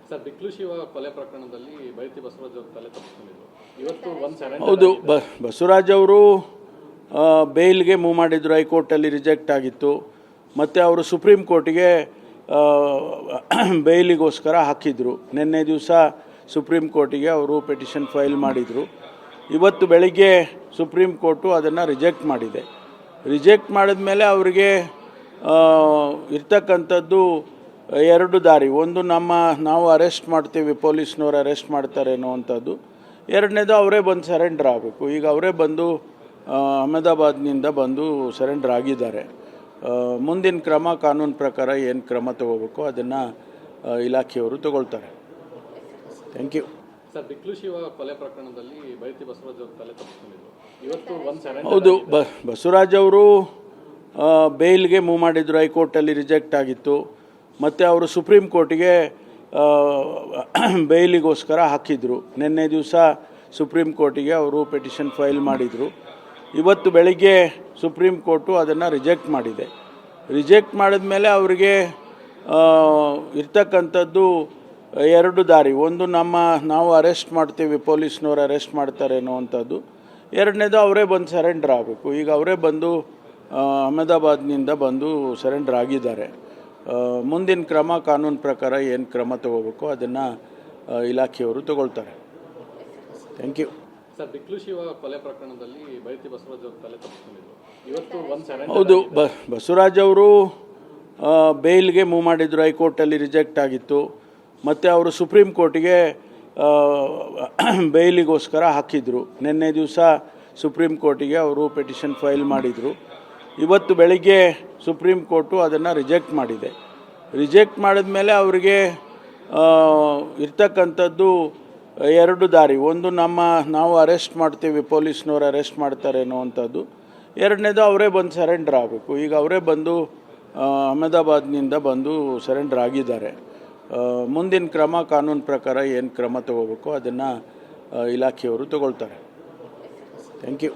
Sir Biklu Shiva ಕೊಲೆ ಪ್ರಕರಣದಲ್ಲಿ ಬೈತಿ ಬಸವರಾಜ್ ಅವರು ತಲೆ ತಪ್ಪಿಸ್ಕೊಂಡಿದ್ರು. ಇವತ್ತು ಹೌದು, ಬಸವರಾಜ್ ಅವರು ಬೇಲ್ಗೆ ಮೂವ್ ಮಾಡಿದ್ರು, ಹೈಕೋರ್ಟಲ್ಲಿ ರಿಜೆಕ್ಟ್ ಆಗಿತ್ತು. ಮತ್ತು ಅವರು ಸುಪ್ರೀಂ ಕೋರ್ಟಿಗೆ ಬೇಲಿಗೋಸ್ಕರ ಹಾಕಿದರು. ನಿನ್ನೆ ದಿವಸ ಸುಪ್ರೀಂ ಕೋರ್ಟಿಗೆ ಅವರು ಪಿಟಿಷನ್ ಫೈಲ್ ಮಾಡಿದರು. ಇವತ್ತು ಬೆಳಿಗ್ಗೆ ಸುಪ್ರೀಂ ಕೋರ್ಟು ಅದನ್ನು ರಿಜೆಕ್ಟ್ ಮಾಡಿದೆ. ರಿಜೆಕ್ಟ್ ಮಾಡಿದ ಮೇಲೆ ಅವರಿಗೆ ಇರ್ತಕ್ಕಂಥದ್ದು ಎರಡು ದಾರಿ. ಒಂದು, ನಾವು ಅರೆಸ್ಟ್ ಮಾಡ್ತೀವಿ, ಪೊಲೀಸ್ನವ್ರು ಅರೆಸ್ಟ್ ಮಾಡ್ತಾರೆ ಅನ್ನೋವಂಥದ್ದು. ಎರಡನೇದು, ಅವರೇ ಬಂದು ಸರೆಂಡರ್ ಆಗಬೇಕು. ಈಗ ಅವರೇ ಬಂದು ಅಹಮದಾಬಾದ್ನಿಂದ ಬಂದು ಸರೆಂಡರ್ ಆಗಿದ್ದಾರೆ. ಮುಂದಿನ ಕ್ರಮ ಕಾನೂನು ಪ್ರಕಾರ ಏನು ಕ್ರಮ ತಗೋಬೇಕು ಅದನ್ನು ಇಲಾಖೆಯವರು ತಗೊಳ್ತಾರೆ. Thank you. Sir Biklu Shiva ಕೊಲೆ ಪ್ರಕರಣದಲ್ಲಿ ಬೈತಿ ಬಸವರಾಜ್ ಅವರು ತಲೆ ತಪ್ಪಿಸ್ಕೊಂಡಿದ್ರು. ಇವತ್ತು ಹೌದು, ಬಸವರಾಜ್ ಅವರು ಬೇಲ್ಗೆ ಮೂವ್ ಮಾಡಿದ್ರು, ಹೈಕೋರ್ಟಲ್ಲಿ ರಿಜೆಕ್ಟ್ ಆಗಿತ್ತು. ಮತ್ತು ಅವರು ಸುಪ್ರೀಂ ಕೋರ್ಟಿಗೆ ಬೇಲಿಗೋಸ್ಕರ ಹಾಕಿದರು. ನಿನ್ನೆ ದಿವಸ ಸುಪ್ರೀಂ ಕೋರ್ಟಿಗೆ ಅವರು ಪಿಟಿಷನ್ ಫೈಲ್ ಮಾಡಿದರು. ಇವತ್ತು ಬೆಳಿಗ್ಗೆ ಸುಪ್ರೀಂ ಕೋರ್ಟು ಅದನ್ನು ರಿಜೆಕ್ಟ್ ಮಾಡಿದೆ. ರಿಜೆಕ್ಟ್ ಮಾಡಿದ ಮೇಲೆ ಅವರಿಗೆ ಇರ್ತಕ್ಕಂಥದ್ದು ಎರಡು ದಾರಿ. ಒಂದು, ನಾವು ಅರೆಸ್ಟ್ ಮಾಡ್ತೀವಿ, ಪೊಲೀಸ್ನವ್ರು ಅರೆಸ್ಟ್ ಮಾಡ್ತಾರೆ ಅನ್ನೋವಂಥದ್ದು. ಎರಡನೇದು, ಅವರೇ ಬಂದು ಸರೆಂಡರ್ ಆಗಬೇಕು. ಈಗ ಅವರೇ ಬಂದು ಅಹಮದಾಬಾದ್ನಿಂದ ಬಂದು ಸರೆಂಡರ್ ಆಗಿದ್ದಾರೆ. ಮುಂದಿನ ಕ್ರಮ ಕಾನೂನು ಪ್ರಕಾರ ಏನು ಕ್ರಮ ತಗೋಬೇಕು ಅದನ್ನು ಇಲಾಖೆಯವರು ತಗೊಳ್ತಾರೆ. Thank you. Sir Biklu Shiva ಕೊಲೆ ಪ್ರಕರಣದಲ್ಲಿ ಬೈತಿ ಬಸವರಾಜ್ ಅವರು ತಲೆ ತಪ್ಪಿಸ್ಕೊಂಡಿದ್ರು. ಇವತ್ತು ಹೌದು, ಬಸವರಾಜ್ ಅವರು ಬೇಲ್ಗೆ ಮೂವ್ ಮಾಡಿದ್ರು, ಹೈಕೋರ್ಟಲ್ಲಿ ರಿಜೆಕ್ಟ್ ಆಗಿತ್ತು. ಮತ್ತು ಅವರು ಸುಪ್ರೀಂ ಕೋರ್ಟಿಗೆ ಬೇಲಿಗೋಸ್ಕರ ಹಾಕಿದರು. ನಿನ್ನೆ ದಿವಸ ಸುಪ್ರೀಂ ಕೋರ್ಟಿಗೆ ಅವರು ಪಿಟಿಷನ್ ಫೈಲ್ ಮಾಡಿದರು. ಇವತ್ತು ಬೆಳಿಗ್ಗೆ ಸುಪ್ರೀಂ ಕೋರ್ಟು ಅದನ್ನು ರಿಜೆಕ್ಟ್ ಮಾಡಿದೆ. ರಿಜೆಕ್ಟ್ ಮಾಡಿದ ಮೇಲೆ ಅವರಿಗೆ ಇರ್ತಕ್ಕಂಥದ್ದು ಎರಡು ದಾರಿ. ಒಂದು, ನಾವು ಅರೆಸ್ಟ್ ಮಾಡ್ತೀವಿ, ಪೊಲೀಸ್ನವ್ರು ಅರೆಸ್ಟ್ ಮಾಡ್ತಾರೆ ಅನ್ನೋವಂಥದ್ದು. ಎರಡನೇದು, ಅವರೇ ಬಂದು ಸರೆಂಡರ್ ಆಗಬೇಕು. ಈಗ ಅವರೇ ಬಂದು ಅಹಮದಾಬಾದ್ನಿಂದ ಬಂದು ಸರೆಂಡರ್ ಆಗಿದ್ದಾರೆ. ಮುಂದಿನ ಕ್ರಮ ಕಾನೂನು ಪ್ರಕಾರ ಏನು ಕ್ರಮ ತಗೋಬೇಕು ಅದನ್ನು ಇಲಾಖೆಯವರು ತಗೊಳ್ತಾರೆ. Thank you.